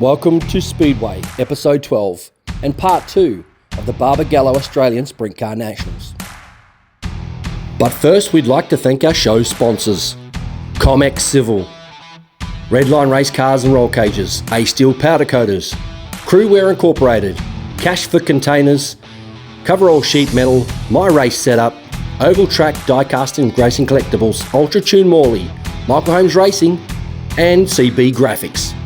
Welcome to Speedway, Episode 12, and Part 2 of the Barbagallo Australian Sprintcar Nationals. But first, we'd like to thank our show sponsors: Comex Civil, Redline Race Cars and Roll Cages, A Steel Powder Coaters, Crewwear Incorporated, Cash for Containers, Coverall Sheet Metal, My Race Setup, Oval Track Diecast and Racing Collectibles, Ultra Tune Morley, Michael Holmes Racing, and CB Graphics.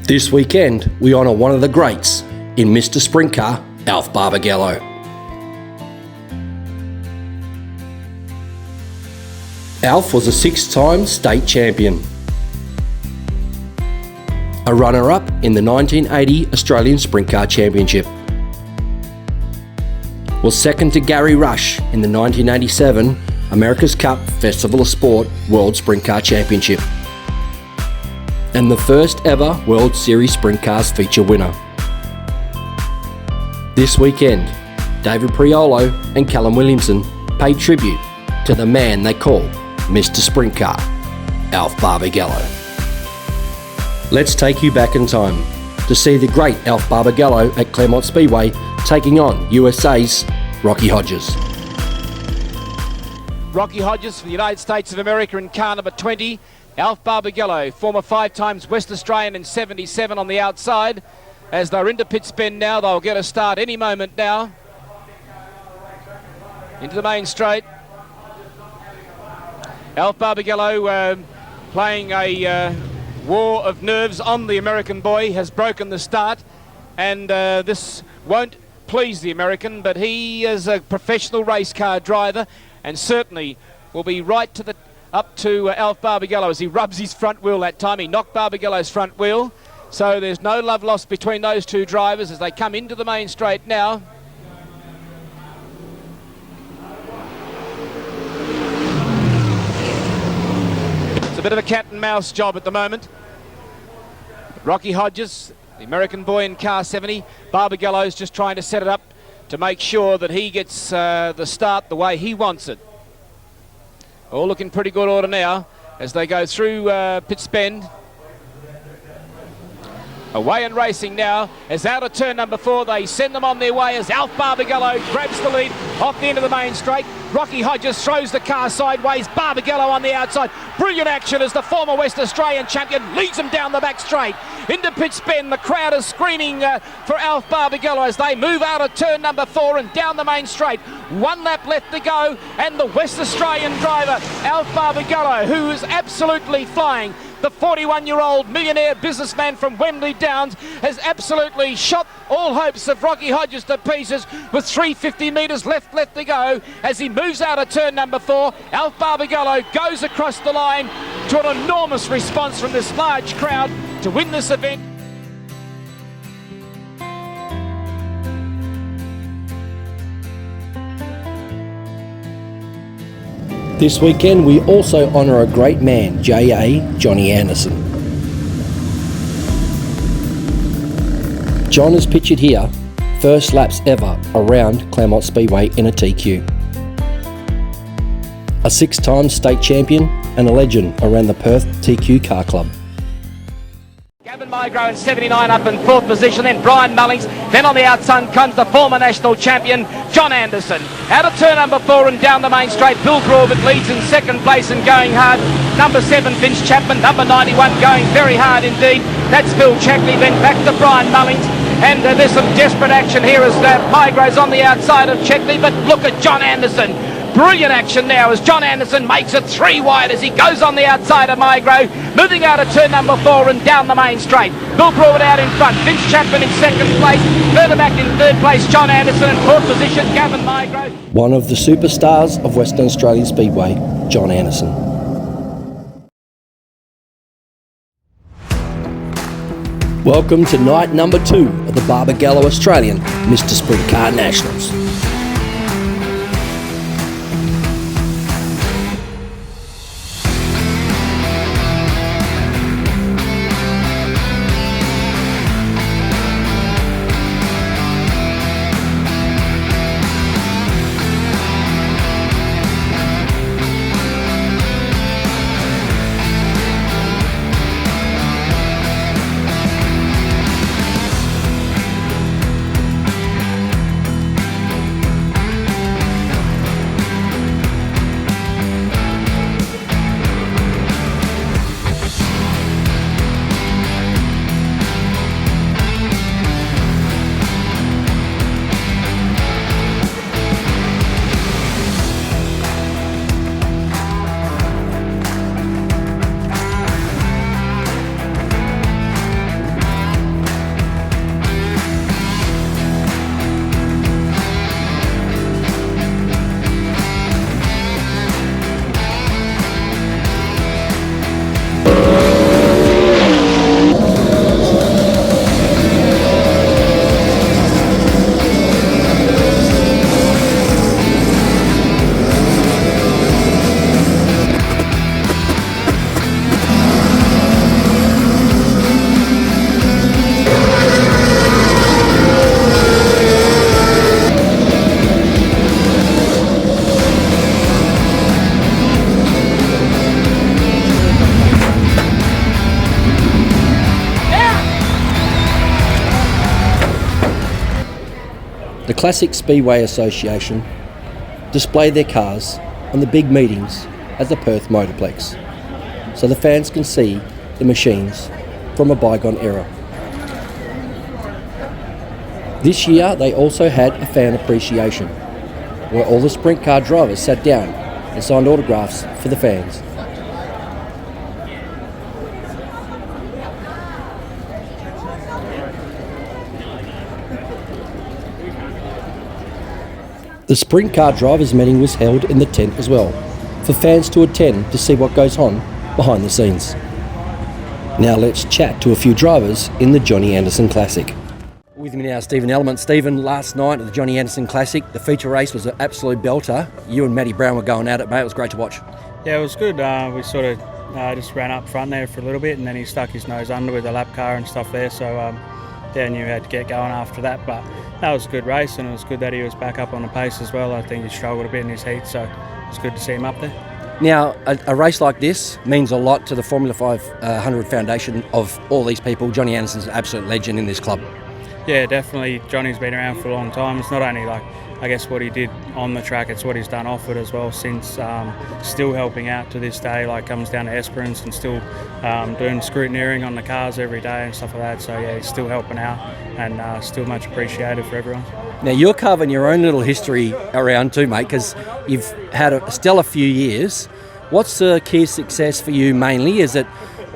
This weekend, we honour one of the greats in Mr. Sprintcar, Alf Barbagallo. Alf was a 6-time state champion, a runner-up in the 1980 Australian Sprintcar Championship, was second to Gary Rush in the 1987 America's Cup Festival of Sport World Sprintcar Championship, and the first ever World Series Sprint Cars feature winner. This weekend, David Priolo and Callum Williamson pay tribute to the man they call Mr. Sprintcar, Alf Barbagallo. Let's take you back in time to see the great Alf Barbagallo at Claremont Speedway taking on USA's Rocky Hodges. Rocky Hodges for the United States of America in car number 20. Alf Barbagallo, former 5 times West Australian in 77 on the outside. As they're into pit bend now, they'll get a start any moment now. Into the main straight. Alf Barbagallo playing a war of nerves on the American boy, has broken the start, and this won't please the American, but he is a professional race car driver and certainly will be right to the up to Alf Barbagallo as he rubs his front wheel that time. He knocked Barbagallo's front wheel, so there's no love lost between those two drivers as they come into the main straight now. It's a bit of a cat and mouse job at the moment. Rocky Hodges, the American boy in car 70, Barbagallo's just trying to set it up to make sure that he gets the start the way he wants it. All looking pretty good order now as they go through pit bend. Away and racing now as out of turn number 4 they send them on their way as Alf Barbagallo grabs the lead off the end of the main straight. Rocky Hodges throws the car sideways, Barbagallo on the outside. Brilliant action as the former West Australian champion leads them down the back straight. Into pit bend, the crowd is screaming for Alf Barbagallo as they move out of turn number 4 and down the main straight. 1 lap left to go and the West Australian driver, Alf Barbagallo, who is absolutely flying. The 41-year-old millionaire businessman from Wembley Downs has absolutely shot all hopes of Rocky Hodges to pieces with 350 metres left to go. As he moves out of turn number 4, Alf Barbagallo goes across the line to an enormous response from this large crowd to win this event. This weekend, we also honour a great man, J.A. Johnny Andersson. John is pictured here, first laps ever around Claremont Speedway in a TQ. A 6-time state champion and a legend around the Perth TQ Car Club. Migro in 79 up in 4th position, then Brian Mullings, then on the outside comes the former national champion John Andersson. Out of turn number 4 and down the main straight, Bill Crawford leads in 2nd place and going hard. Number 7 Vince Chapman, number 91 going very hard indeed. That's Phil Chackley, then back to Brian Mullings. And there's some desperate action here as Migro's on the outside of Chackley, but look at John Andersson. Brilliant action now as John Andersson makes it 3 wide as he goes on the outside of Migro, moving out of turn number 4 and down the main straight. Bill Crawford out in front, Vince Chapman in 2nd place, further back in 3rd place, John Andersson in 4th position, Gavin Migro. One of the superstars of Western Australian Speedway, John Andersson. Welcome to night number 2 of the Barbagallo Australian Mr. Sprintcar Nationals. The Classic Speedway Association display their cars on the big meetings at the Perth Motorplex, so the fans can see the machines from a bygone era. This year they also had a fan appreciation, where all the sprint car drivers sat down and signed autographs for the fans. The sprint car drivers meeting was held in the tent as well, for fans to attend to see what goes on behind the scenes. Now let's chat to a few drivers in the Johnny Andersson Classic. With me now, Stephen Element. Stephen, last night at the Johnny Andersson Classic, the feature race was an absolute belter. You and Matty Brown were going at it, mate. It was great to watch. Yeah, it was good. We sort of just ran up front there for a little bit, and then he stuck his nose under with the lap car and stuff there. So yeah, I knew we had to get going after that. But that was a good race, and it was good that he was back up on the pace as well. I think he struggled a bit in his heat, so it's good to see him up there. Now, a race like this means a lot to the Formula 500 foundation of all these people. Johnny Andersson's an absolute legend in this club. Yeah, definitely. Johnny's been around for a long time. It's not only like, I guess, what he did on the track, it's what he's done off it as well since, still helping out to this day, like comes down to Esperance and still doing scrutineering on the cars every day and stuff like that. So yeah, he's still helping out and still much appreciated for everyone. Now you're carving your own little history around too, mate, because you've had a stellar few years. What's the key success for you mainly? Is it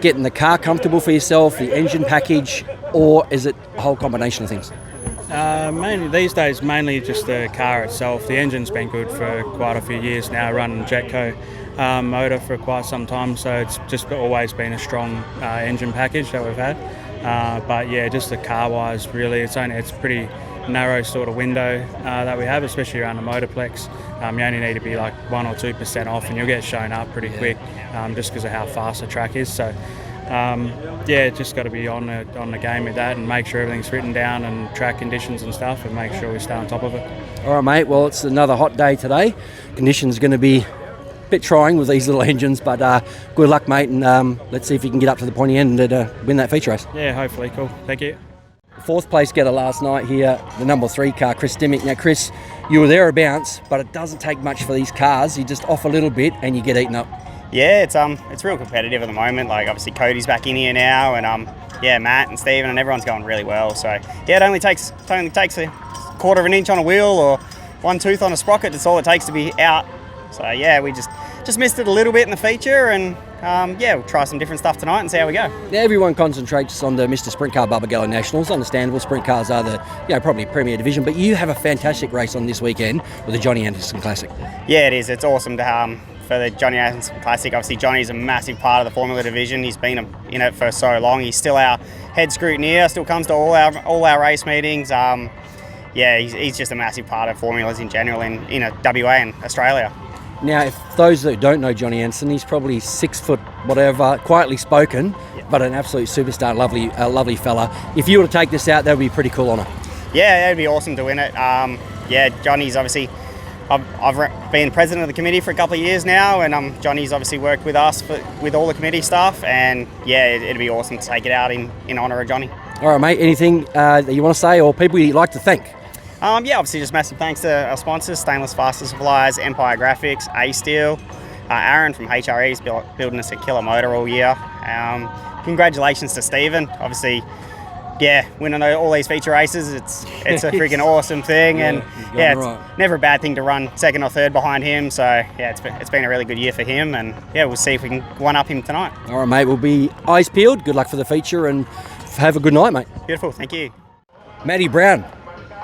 getting the car comfortable for yourself, the engine package, or is it a whole combination of things? Mainly these days, mainly just the car itself. The engine's been good for quite a few years now, running Jetco motor for quite some time, so it's just always been a strong engine package that we've had. But yeah, just the car-wise, really, it's pretty narrow sort of window that we have, especially around the Motorplex. You only need to be like 1 or 2% off, and you'll get shown up pretty quick, just because of how fast the track is. So. Yeah, just got to be on the game with that and make sure everything's written down and track conditions and stuff, and make sure we stay on top of it. All right, mate. Well, it's another hot day today. Conditions are going to be a bit trying with these little engines, but good luck, mate, and let's see if you can get up to the pointy end and win that feature race. Yeah, hopefully. Cool. Thank you. Fourth place getter last night here, the number 3 car, Chris Dimmick. Now, Chris, you were thereabouts, but it doesn't take much for these cars. You just off a little bit and you get eaten up. Yeah, it's real competitive at the moment. Like, obviously Cody's back in here now, and yeah, Matt and Stephen and everyone's going really well. So yeah, it only takes a quarter of an inch on a wheel or 1 tooth on a sprocket. That's all it takes to be out. So yeah, we just missed it a little bit in the feature, and yeah, we'll try some different stuff tonight and see how we go. Now, everyone concentrates on the Mr. Sprintcar Barbagallo Nationals. Understandable, sprint cars are the probably premier division, but you have a fantastic race on this weekend with the Johnny Andersson Classic. Yeah, it is. It's awesome to for the Johnny Andersson Classic. Obviously, Johnny's a massive part of the Formula division. He's been in it for so long. He's still our head scrutineer, still comes to all our race meetings. Yeah, he's just a massive part of formulas in general in WA and Australia. Now, if those that don't know Johnny Andersson, he's probably 6 foot whatever, quietly spoken, but an absolute superstar, lovely fella. If you were to take this out, that would be a pretty cool honour. Yeah, that'd be awesome to win it. Yeah, Johnny's obviously. I've been president of the committee for a couple of years now, and Johnny's obviously worked with us with all the committee stuff, and yeah, it'd be awesome to take it out in honour of Johnny. All right, mate. Anything that you want to say, or people you'd like to thank? Yeah, obviously just massive thanks to our sponsors, Stainless Faster Suppliers, Empire Graphics, A-Steel, Aaron from HRE's building us a killer motor all year. Congratulations to Stephen, obviously. Yeah, winning all these feature races, it's a freaking awesome thing, and yeah, it's never a bad thing to run second or third behind him. So yeah, it's been a really good year for him, and yeah, we'll see if we can one-up him tonight. All right, mate, we'll be eyes peeled. Good luck for the feature, and have a good night, mate. Beautiful, thank you. Matty Brown,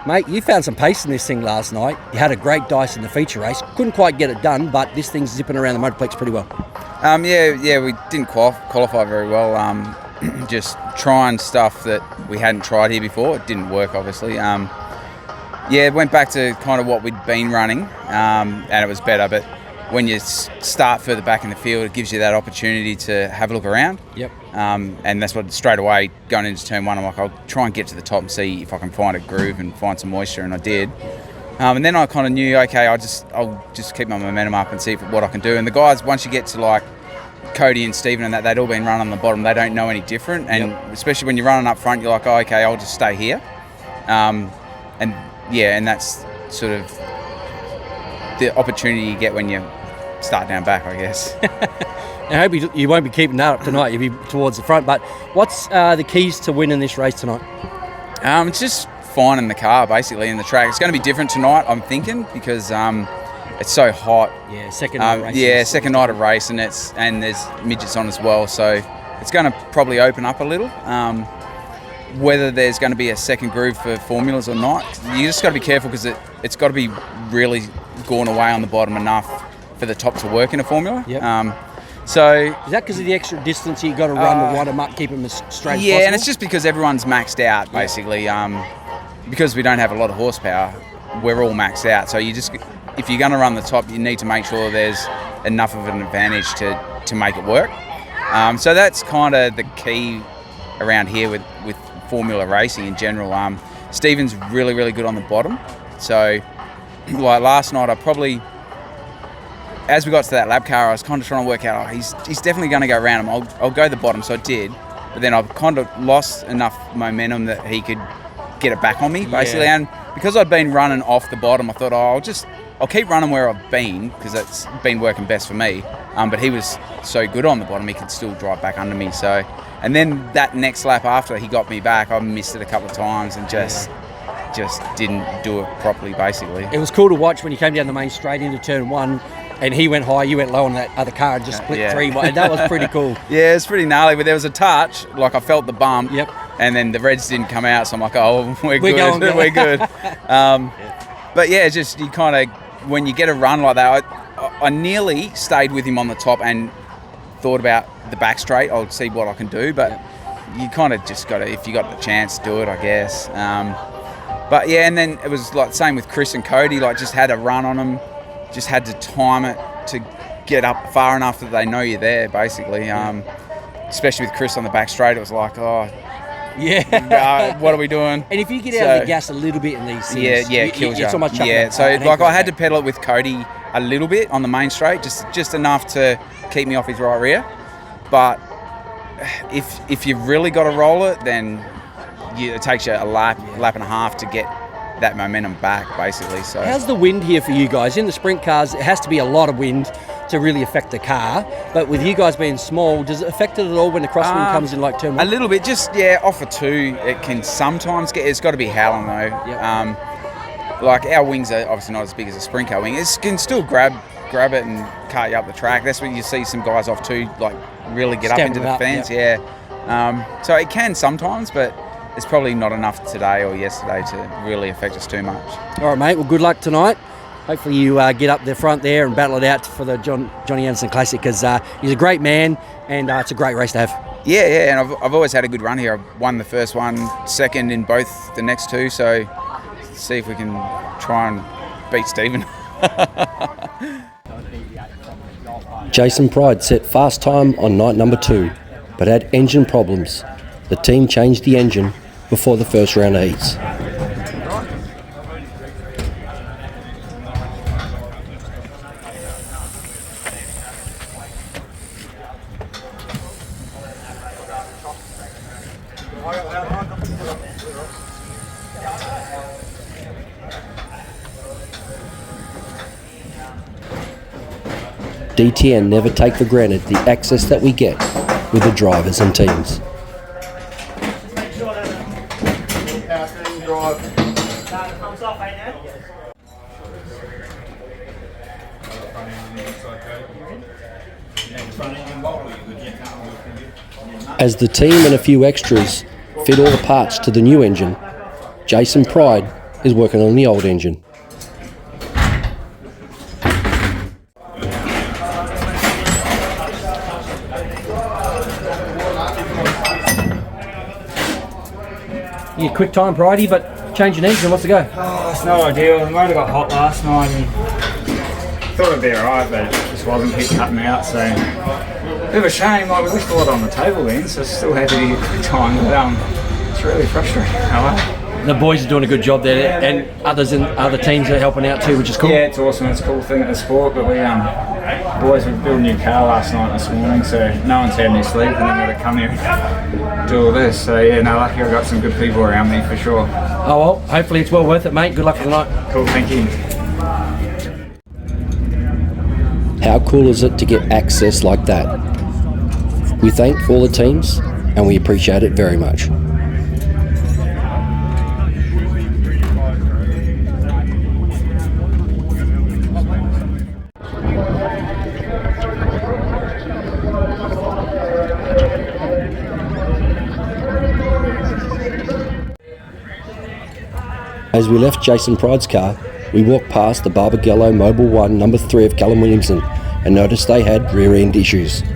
mate, you found some pace in this thing last night. You had a great dice in the feature race. Couldn't quite get it done, but this thing's zipping around the Motorplex pretty well. Yeah, we didn't qualify very well. Just trying stuff that we hadn't tried here before. It didn't work, obviously. Yeah, went back to kind of what we'd been running, and it was better. But when you start further back in the field, it gives you that opportunity to have a look around. Yep. And that's what straight away going into turn 1, I'm like, I'll try and get to the top and see if I can find a groove and find some moisture, and I did. And then I kind of knew, okay, I'll just keep my momentum up and see what I can do. And the guys, once you get to like Cody and Stephen and that, they'd all been running on the bottom. They don't know any different, and especially when you're running up front, you're like, oh, okay, I'll just stay here. And and that's sort of the opportunity you get when you start down back, I guess. I hope you won't be keeping that up tonight. You'll be towards the front. But what's the keys to winning this race tonight? It's just finding the car, basically, in the track. It's going to be different tonight, I'm thinking, because it's so hot. Yeah, second night race. Yeah, second night of race, and there's midgets on as well, so it's going to probably open up a little. Whether there's going to be a second groove for formulas or not, you just got to be careful, because it's got to be really gone away on the bottom enough for the top to work in a formula. Yep. So is that because of the extra distance you got to run to wind them up, keep them as straight as possible? Yeah, and it's just because everyone's maxed out, basically. Because we don't have a lot of horsepower, we're all maxed out. So if you're going to run the top, you need to make sure there's enough of an advantage to make it work. So that's kind of the key around here with formula racing in general. Stephen's really, really good on the bottom. So like last night, as we got to that lap car, I was kind of trying to work out, he's definitely going to go around him. I'll go the bottom, so I did. But then I've kind of lost enough momentum that he could get it back on me, basically. Yeah. And because I'd been running off the bottom, I thought, I'll keep running where I've been, because that's been working best for me. But he was so good on the bottom, he could still drive back under me. So, and then that next lap after he got me back, I missed it a couple of times and just didn't do it properly, basically. It was cool to watch when you came down the main straight into turn one, and he went high, you went low on that other car and just split three. That was pretty cool. Yeah, it's pretty gnarly, but there was a touch, like I felt the bump. Yep. And then the reds didn't come out, so I'm like, we're good. We're good. But yeah, just you kind of, when you get a run like that, I nearly stayed with him on the top and thought about the back straight. I'll see what I can do, but you kind of just got to, if you got the chance, do it, I guess. But yeah, and then it was like same with Chris and Cody, like just had a run on them, just had to time it to get up far enough that they know you're there, basically. Especially with Chris on the back straight, it was like, what are we doing? And if you get out of the gas a little bit in these things, it kills you. So much so like I had to pedal it with Cody a little bit on the main straight, just enough to keep me off his right rear. But if you've really got to roll it, then it takes you a lap and a half to get that momentum back, basically. So how's the wind here for you guys? In the sprint cars, it has to be a lot of wind to really affect the car, but with you guys being small, does it affect it at all when the crosswind comes in like turn one? A little bit, off of two, it can sometimes it's got to be howling though. Yep. Like our wings are obviously not as big as a sprint car wing. It can still grab it and cart you up the track. That's when you see some guys off two, like really get up into the fence. Yep. Yeah. So it can sometimes, but it's probably not enough today or yesterday to really affect us too much. All right, mate. Well, good luck tonight. Hopefully you get up the front there and battle it out for the Johnny Andersson Classic, because he's a great man and it's a great race to have. Yeah, and I've always had a good run here. I've won the first one, second in both the next two, so see if we can try and beat Stephen. Jason Pride set fast time on night number 2, but had engine problems. The team changed the engine before the first round of heats. DTN never take for granted the access that we get with the drivers and teams. As the team and a few extras fit all the parts to the new engine, Jason Pride is working on the old engine. Yeah, quick time, Bridie, but changing engine, what's the go? Oh, it's not ideal. The motor got hot last night and thought it'd be alright, but it just wasn't, keep cutting out, so bit of a shame. Like, we left a lot on the table then, so still happy to get quick time, but it's really frustrating. the boys are doing a good job there, and other teams are helping out too, which is cool. Yeah, it's awesome. It's a cool thing at the sport. But we boys, we built a new car last night, this morning, so no one's had any sleep, and then got to come here and do all this. So yeah, no, lucky I've got some good people around me for sure. Oh well, hopefully it's well worth it, mate. Good luck for the night. Cool, thank you. How cool is it to get access like that? We thank all the teams, and we appreciate it very much. As we left Jason Pride's car, we walked past the Barbagallo Mobile 1 number 3 of Callum Williamson and noticed they had rear end issues. Now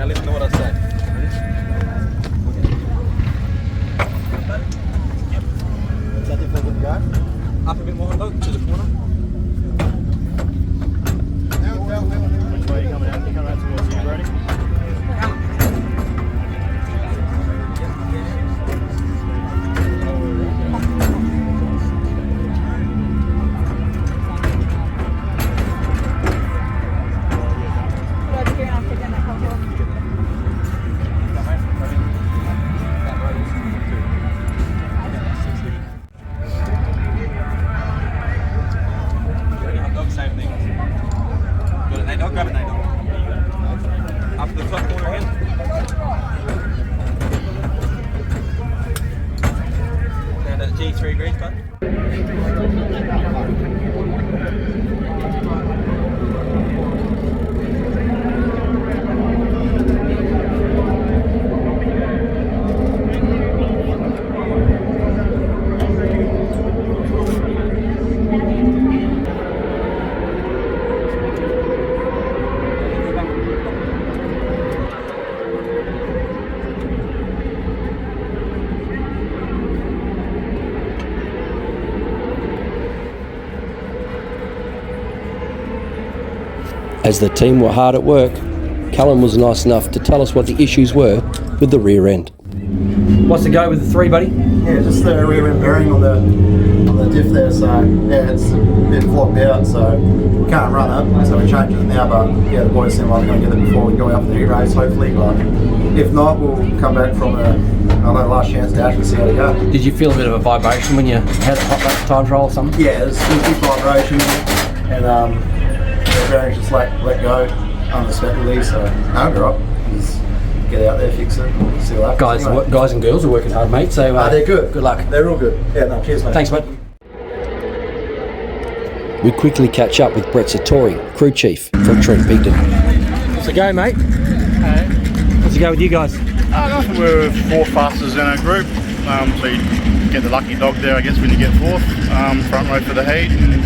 listen to what I say. Is that the forward go? Up a bit more, look, to the corner. Which way are you coming out? You coming out towards you, Brody? Same thing. Got it, Nate, grab it, Nate. Up to the top corner again. Down to the G3 grease button. As the team were hard at work, Callum was nice enough to tell us what the issues were with the rear end. What's the go with the 3, buddy? Yeah, just the rear end bearing on the diff there, so yeah, it's a bit flopped out, so we can't run it, so we're changing it now, but yeah, the boys seem like they're going to get it before we go out for the heat race, hopefully, but if not, we'll come back from last chance dash and see how we go. Did you feel a bit of a vibration when you had that time trial or something? Yeah, there's a big vibration, and the bearings just let go unexpectedly, so no, we're up. Just get out there, fix it, see what happens. Guys and girls are working hard, mate, so they're good. Good luck. They're all good. Yeah, no, cheers, mate. Thanks, mate. We quickly catch up with Brett Sartori, crew chief from Trent Pigden. What's the go, mate? Hey. What's the go with you guys? Nothing. We're 4 fastest in our group, so you get the lucky dog there, I guess, when you get 4th, front row for the heat. And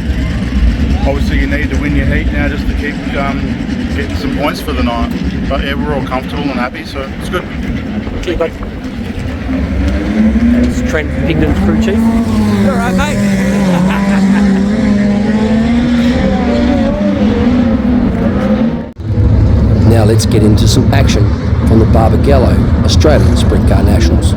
obviously, you need to win your heat now just to keep getting some points for the night. But yeah, we're all comfortable and happy, so it's good. Cheers, mate. That's Trent Pigden's crew chief. All right, mate. Now let's get into some action from the Barbagallo Australian Sprintcar Nationals.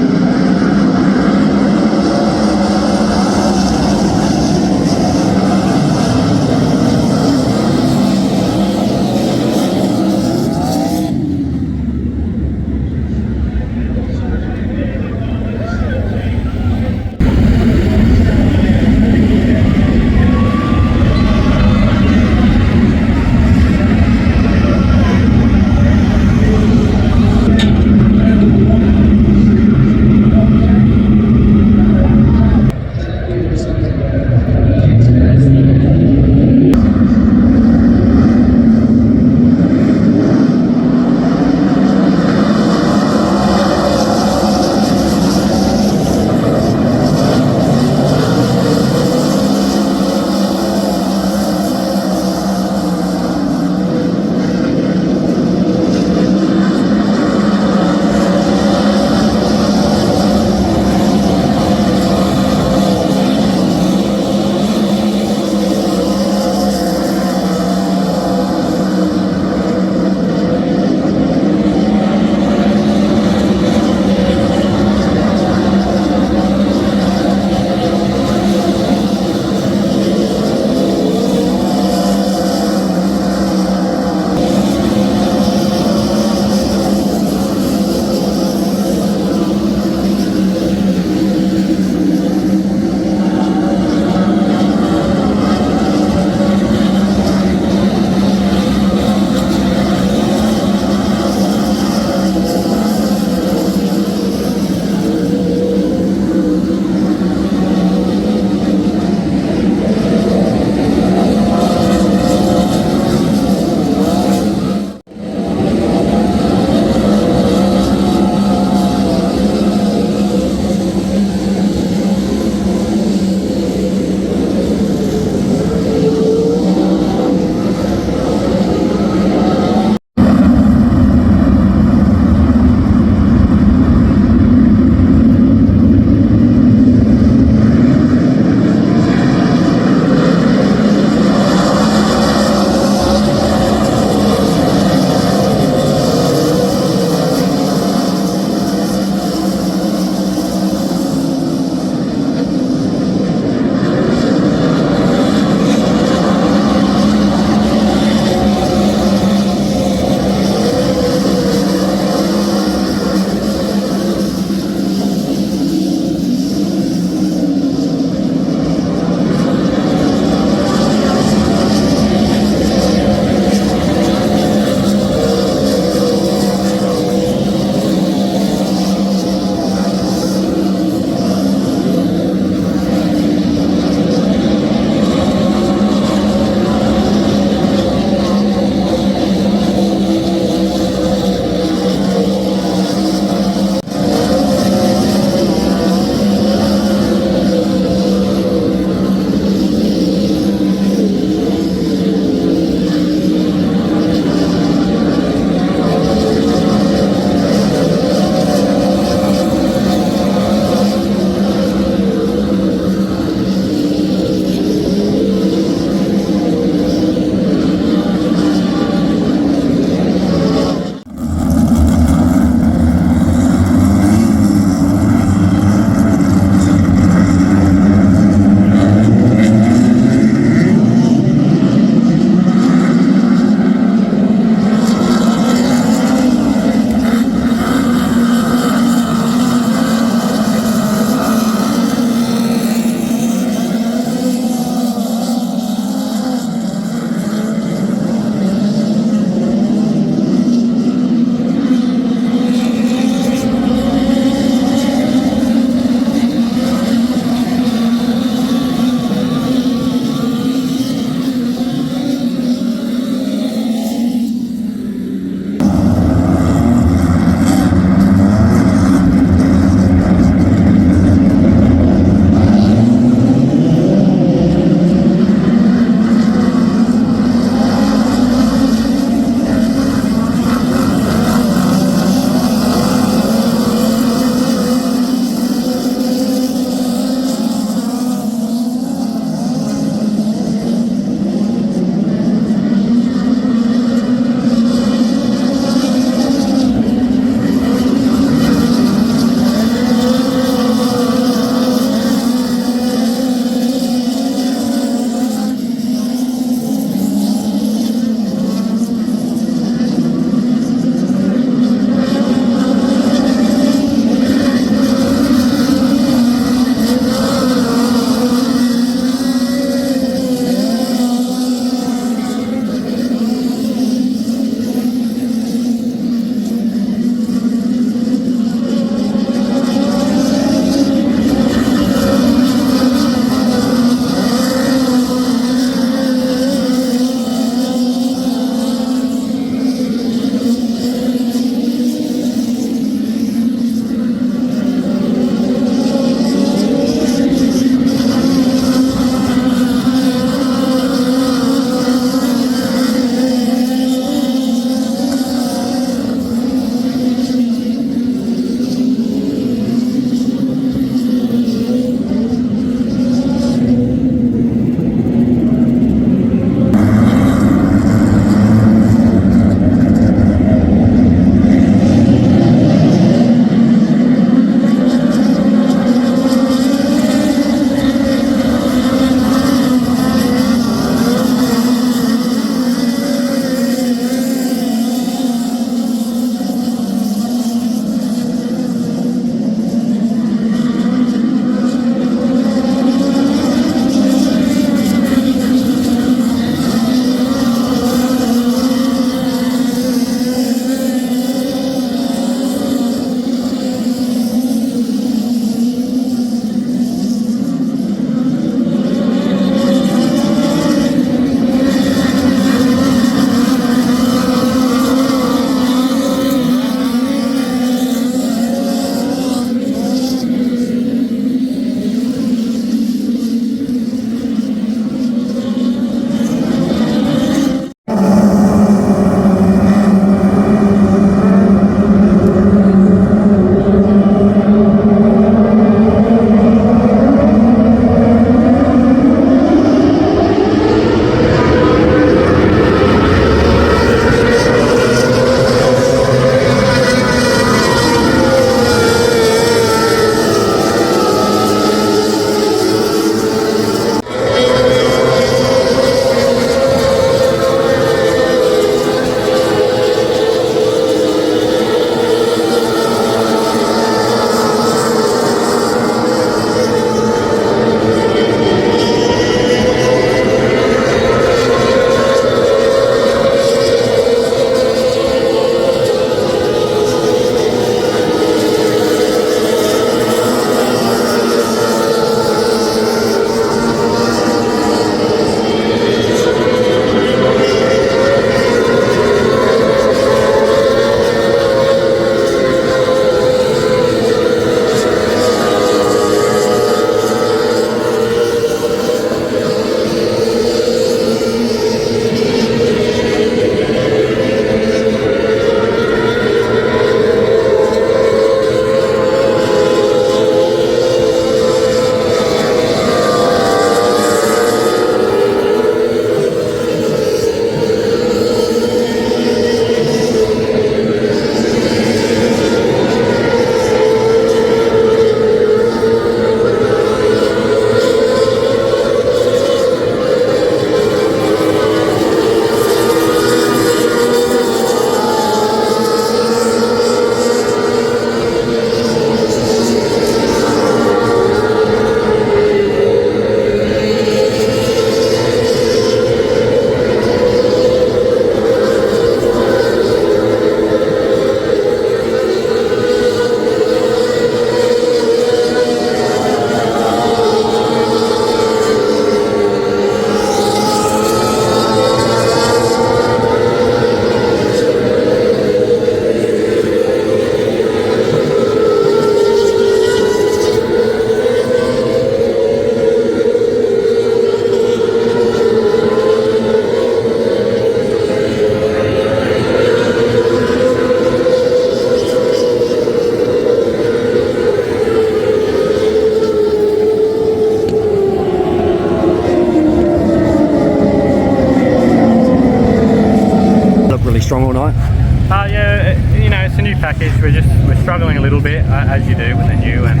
as you do when they're new, and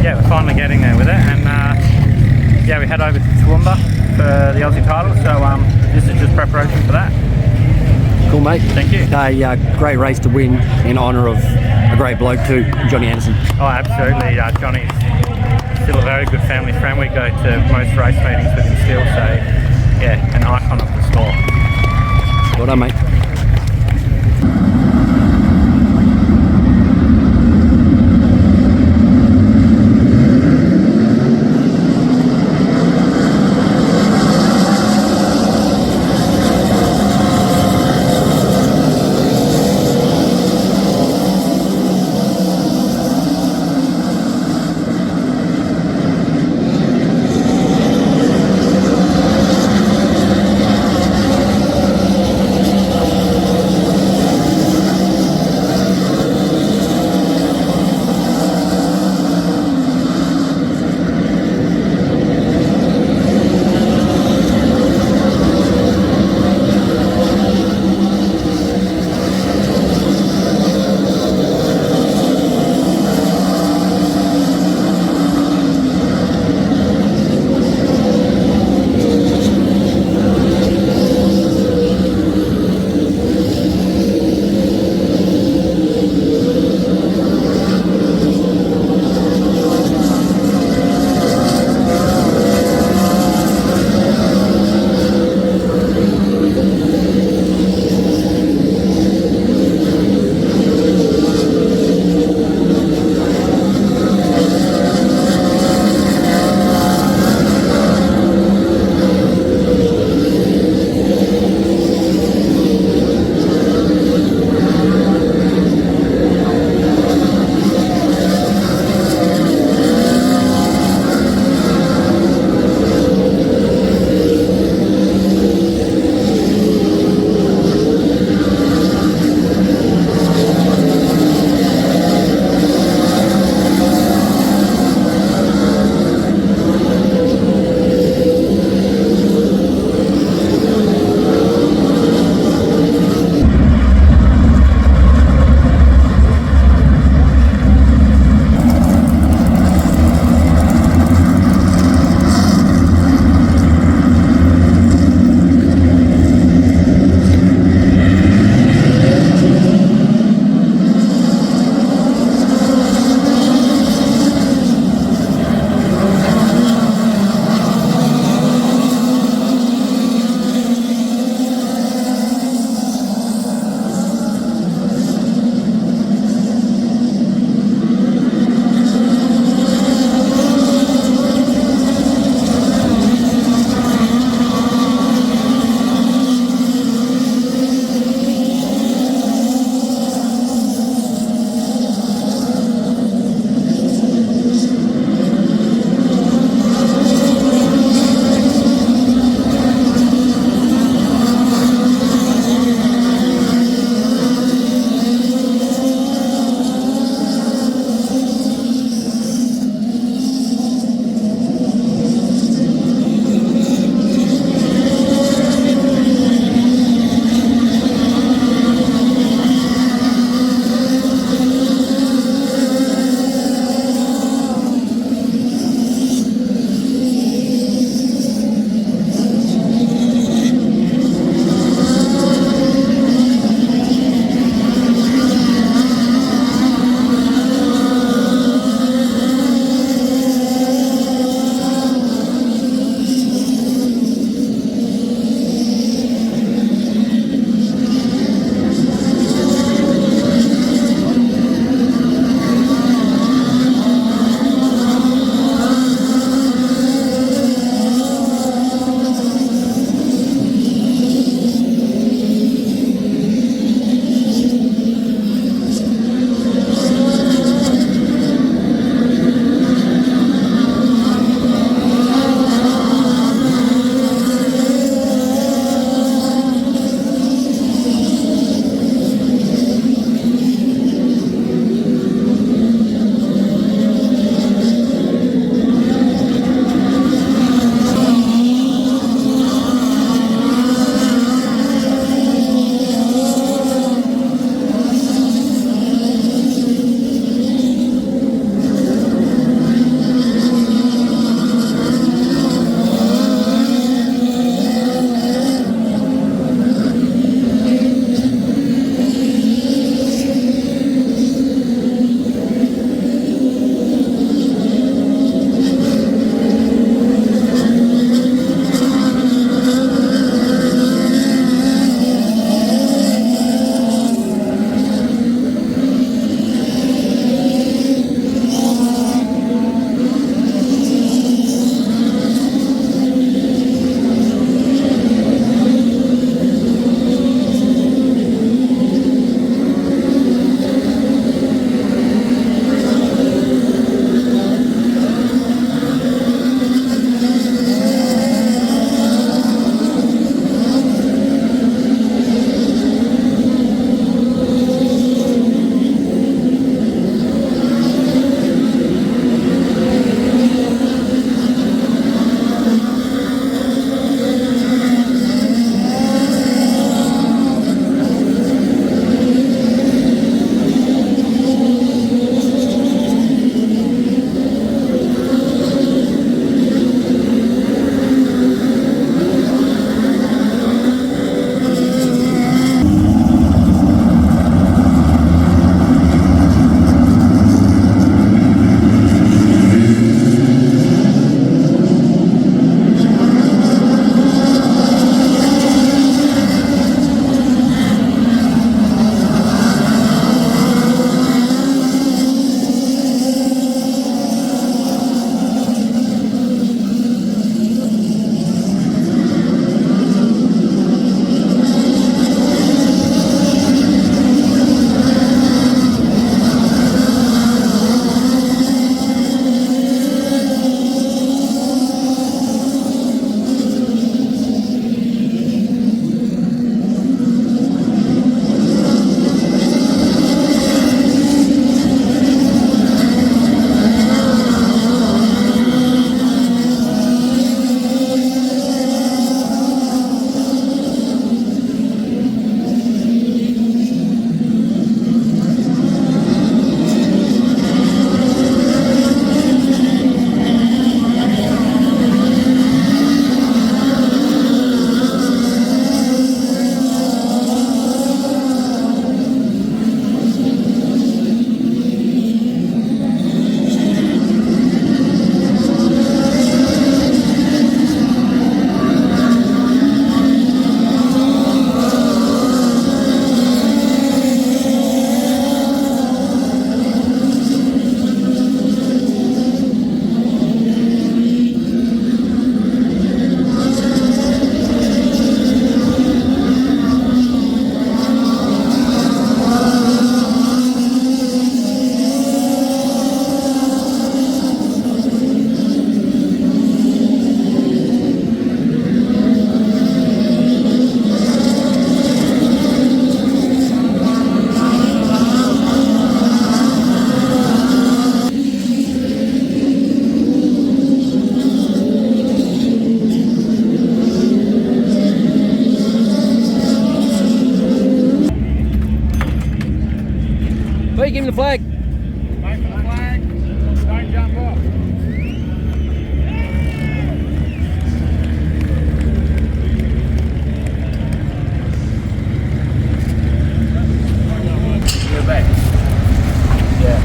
yeah, we're finally getting there with it, and yeah, we head over to Toowoomba for the Aussie title, so this is just preparation for that. Cool, mate. Thank you. Great race to win in honour of a great bloke too, Johnny Andersson. Oh, absolutely. Johnny's still a very good family friend. We go to most race meetings with him still, so yeah, an icon of the sport. Well done, mate.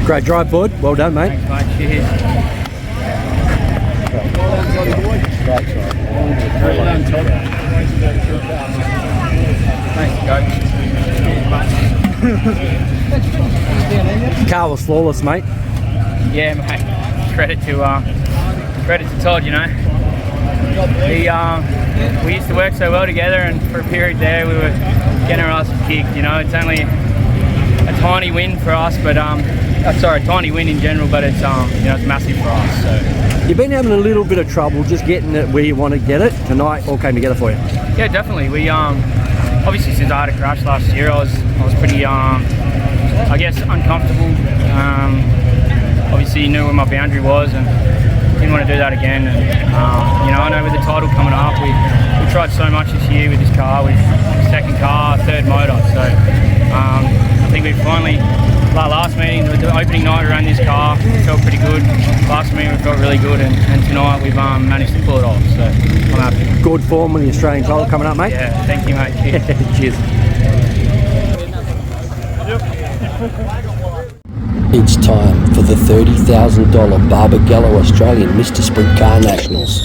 Great drive, Bud. Well done, mate. Thanks, mate. Cheers. Thanks, coach. Car was flawless, mate. Yeah, mate. Credit to Todd. You know, we used to work so well together, and for a period there, we were getting our asses kicked. You know, it's only a tiny win for us, but sorry, a tiny win in general, but it's it's massive for us. So You've been having a little bit of trouble just getting it where you want to get it. Tonight all came together for you. yeah, definitely. We obviously since I had a crash last year, I was pretty I guess uncomfortable. Obviously knew where my boundary was and didn't want to do that again. And I know with the title coming up, we tried so much this year with this car, with second car, third motor. So I think we finally, last meeting, the opening night we ran this car, it felt pretty good. Last meeting we felt really good, and tonight we've managed to pull it off. So I'm happy. Good form with the Australian title coming up, mate. Yeah, thank you, mate. Cheers. Cheers. It's time for the $30,000 Barbagallo Australian Mr. Sprintcar Nationals.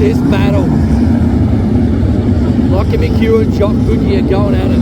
this battle. Lockie McHugh and Jock Goodyear going at it.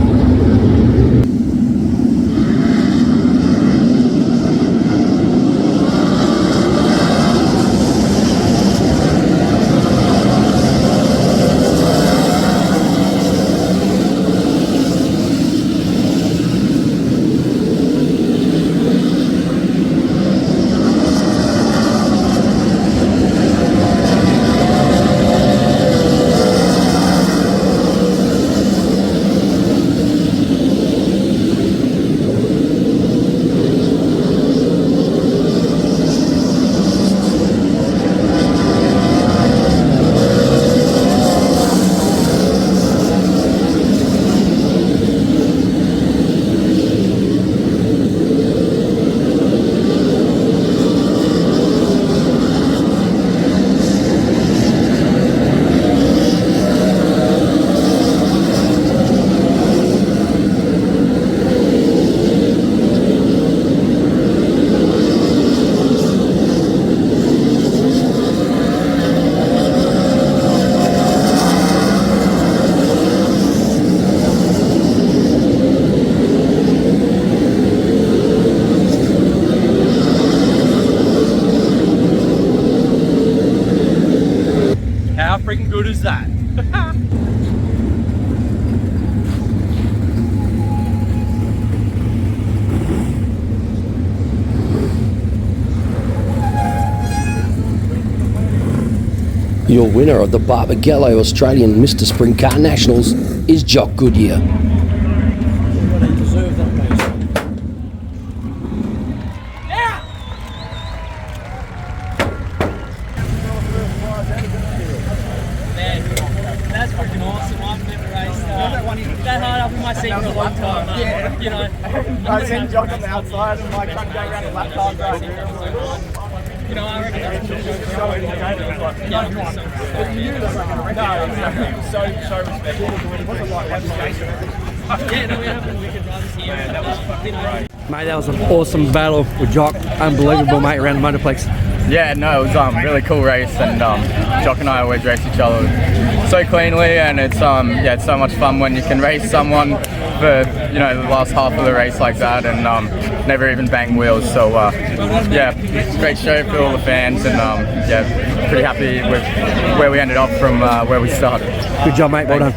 How freaking good is that? Your winner of the Barbagallo Australian Mr. Sprintcar Nationals is Jock Goodyear. That's freaking awesome. I've never raced that hard up in my seat for a long time. Yeah. You know, I seen Jock on the outside and like trying to go around the lap car right here. You know, I reckon that's So entertaining. yeah. So respectful. Yeah, no, we have wicked runs here. That was fucking great. Mate, that was an awesome battle with Jock. Unbelievable, mate, around the Motorplex. Yeah, no, it was really cool race, and Jock and I always race each other so cleanly, and it's it's so much fun when you can race someone for the last half of the race like that, and never even bang wheels. So yeah, great show for all the fans, and yeah, pretty happy with where we ended up from where we started. Good job, mate. Well done.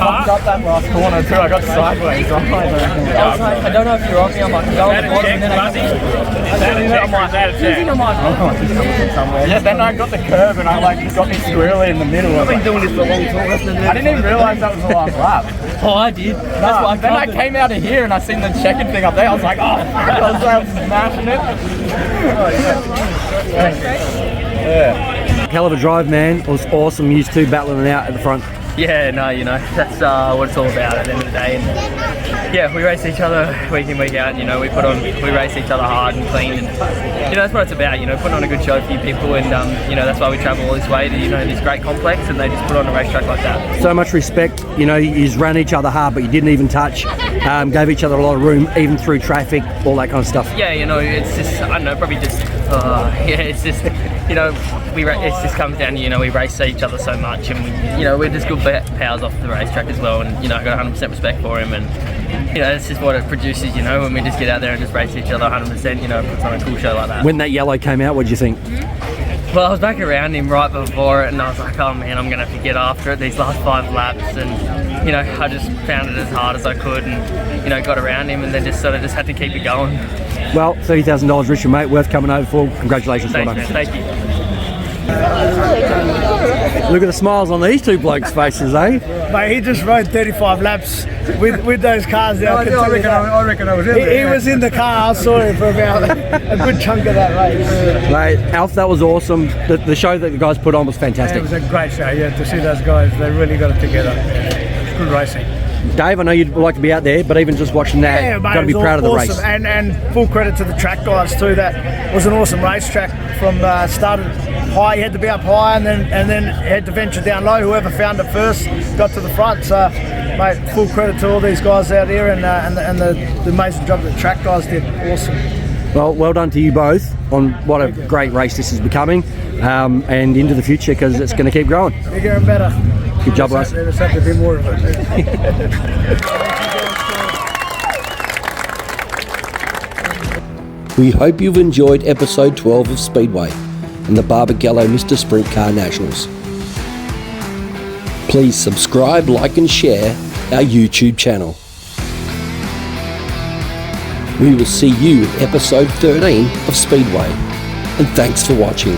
Got that last corner too. I got sideways. I don't know if you're on me. I'm like, go on the bottom, and then Yeah, then I got the curve and I got me squirrely in the middle. I've been doing this for a long time. I didn't even realise that was the last lap. Oh, I did. That's what then I came out of here and I seen the checking thing up there. I was like, oh, I was smashing it. Yeah. Hell of a drive, man. It was awesome. You two battling it out at the front. Yeah, no, that's what it's all about at the end of the day. And yeah, we race each other week in, week out. We race each other hard and clean, and that's what it's about. Putting on a good show for you people, and that's why we travel all this way to this great complex, and they just put on a racetrack like that. So much respect. You ran each other hard, but you didn't even touch. Gave each other a lot of room, even through traffic, all that kind of stuff. Yeah, it's just I don't know, probably just it's just it just comes down to we race each other so much, and we're just good pals off the racetrack as well, and I got 100% respect for him, and that's just what it produces, when we just get out there and just race each other 100%, puts on a cool show like that. When that yellow came out, what did you think? Well, I was back around him right before it, and I was like, oh man, I'm going to have to get after it these last 5 laps, and I just found it as hard as I could, and got around him, and then just sort of just had to keep it going. Well, $30,000, Richard, mate, worth coming over for. Congratulations. Thanks, man. Thank you. Look at the smiles on these two blokes' faces, eh? Mate, he just rode 35 laps with those cars there. I reckon I was in there. He was in the car. I saw him for about a good chunk of that race. Mate, Alf, that was awesome. The show that the guys put on was fantastic. Yeah, it was a great show, yeah, to see those guys. They really got it together. It's good racing. Dave, I know you'd like to be out there, but even just watching that, Yeah, mate, got to be it was proud of the awesome. race. And full credit to the track guys too. That was an awesome racetrack from started high. You had to be up high and then had to venture down low. Whoever found it first got to the front. So, mate, full credit to all these guys out here and the amazing job that the track guys did. Awesome. Well done to you both on what a great race this is becoming, and into the future, because it's going to keep growing. You're getting better. Good job, guys. There's have to be more of it. We hope you've enjoyed episode 12 of Speedway and the Barbagallo Mr. Sprint Car Nationals. Please subscribe, like and share our YouTube channel. We will see you in episode 13 of Speedway, and thanks for watching.